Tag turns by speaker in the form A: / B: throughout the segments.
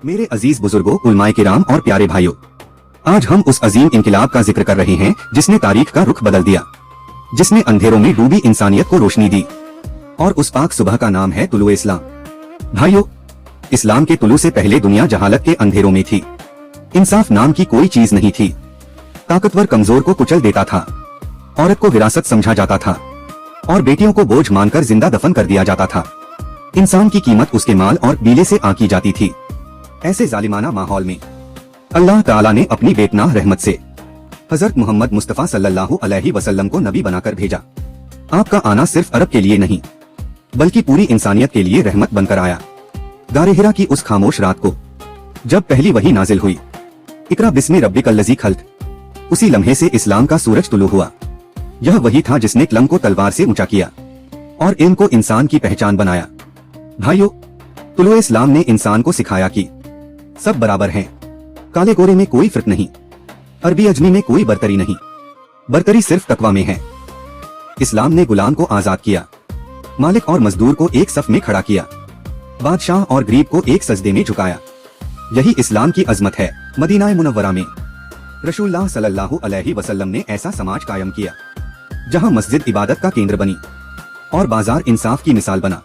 A: मेरे अजीज बुजुर्गों, उलमाए किराम और प्यारे भाइयों, आज हम उस अजीम इनकिलाब का जिक्र कर रहे हैं जिसने तारीख का रुख बदल दिया, जिसने अंधेरों में डूबी इंसानियत को रोशनी दी। और उस पाक सुबह का नाम है तुलुए इस्लाम। भाइयों, इस्लाम के तुलू से पहले दुनिया जहालत के अंधेरों में थी। इंसाफ नाम की कोई चीज नहीं थी। ताकतवर कमजोर को कुचल देता था, औरत को विरासत समझा जाता था और बेटियों को बोझ मानकर जिंदा दफन कर दिया जाता था। इंसान की कीमत उसके माल और बीले से आंकी जाती थी। ऐसे जालिमाना माहौल में अल्लाह ताला ने अपनी बेपनाह रहमत से हजरत मोहम्मद मुस्तफा सल्लल्लाहु अलैहि वसल्लम को नबी बनाकर भेजा। आपका आना सिर्फ अरब के लिए नहीं, बल्कि पूरी इंसानियत के लिए रहमत बनकर आया। गारे हिरा की उस खामोश रात को जब पहली वही नाजिल हुई, इकरा बिस्मि रब्बिकल लज़ी खल्क़, उसी लम्हे से इस्लाम का सूरज तुलू हुआ। यह वही था जिसने कलम को तलवार से ऊंचा किया और इल्म को इंसान की पहचान बनाया। भाइयों, तुलुए इस्लाम ने इंसान को सिखाया कि सब बराबर हैं, काले गोरे में कोई फर्क नहीं, अरबी अजमी में कोई बरतरी नहीं, बरतरी सिर्फ तकवा में है। इस्लाम ने गुलाम को आजाद किया, मालिक और मजदूर को एक सफ में खड़ा किया, बादशाह और गरीब को एक सजदे में झुकाया। यही इस्लाम की अजमत है। मदीना मुनव्वरा में रसूलुल्लाह सल्लल्लाहु अलैहि वसल्लम ने ऐसा समाज कायम किया जहां मस्जिद इबादत का केंद्र बनी और बाजार इंसाफ की मिसाल बना।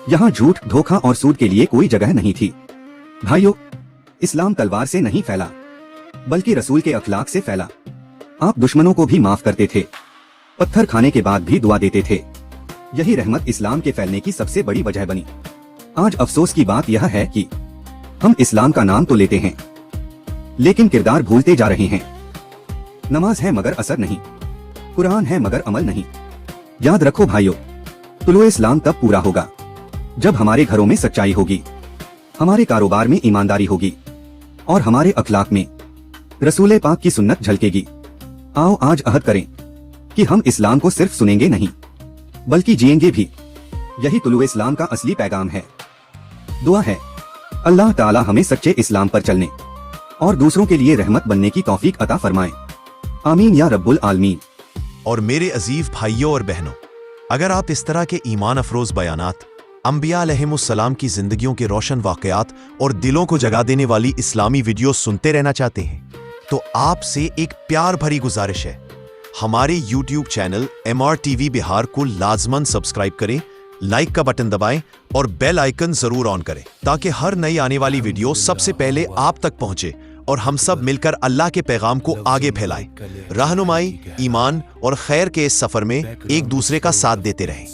A: यहाँ झूठ, धोखा और सूद के लिए कोई जगह नहीं थी। भाइयों, इस्लाम तलवार से नहीं फैला, बल्कि रसूल के अखलाक से फैला। आप दुश्मनों को भी माफ करते थे, पत्थर खाने के बाद भी दुआ देते थे। यही रहमत इस्लाम के फैलने की सबसे बड़ी वजह बनी। आज अफसोस की बात यह है कि हम इस्लाम का नाम तो लेते हैं, लेकिन किरदार भूलते जा रहे हैं। नमाज है मगर असर नहीं, कुरान है मगर अमल नहीं। याद रखो भाइयों, तुलुए इस्लाम तब पूरा होगा जब हमारे घरों में सच्चाई होगी, हमारे कारोबार में ईमानदारी होगी और हमारे अखलाक में रसूल पाक की सुन्नत झलकेगी। आओ आज अहद करें कि हम इस्लाम को सिर्फ सुनेंगे नहीं, बल्कि जिएंगे भी। यही तुलुए इस्लाम का असली पैगाम है। दुआ है अल्लाह ताला हमें सच्चे इस्लाम पर चलने और दूसरों के लिए रहमत बनने की तौफीक अता फरमाए। आमीन या रब्बुल आलमीन।
B: और मेरे अजीज भाइयों और बहनों, अगर आप इस तरह के ईमान अफरोज बयानात, अंबिया अलैहिमुस्सलाम की जिंदगियों के रोशन वाकयात और दिलों को जगा देने वाली इस्लामी वीडियो सुनते रहना चाहते हैं, तो आपसे एक प्यार भरी गुजारिश है, हमारे YouTube चैनल MRTV बिहार को लाजमन सब्सक्राइब करें, लाइक का बटन दबाएं और बेल आइकन जरूर ऑन करें, ताकि हर नई आने वाली वीडियो सबसे पहले आप तक पहुंचे और हम सब मिलकर अल्लाह के पैगाम को आगे फैलाएं। रहनुमाई, ईमान और खैर के इस सफर में एक दूसरे का साथ देते रहें।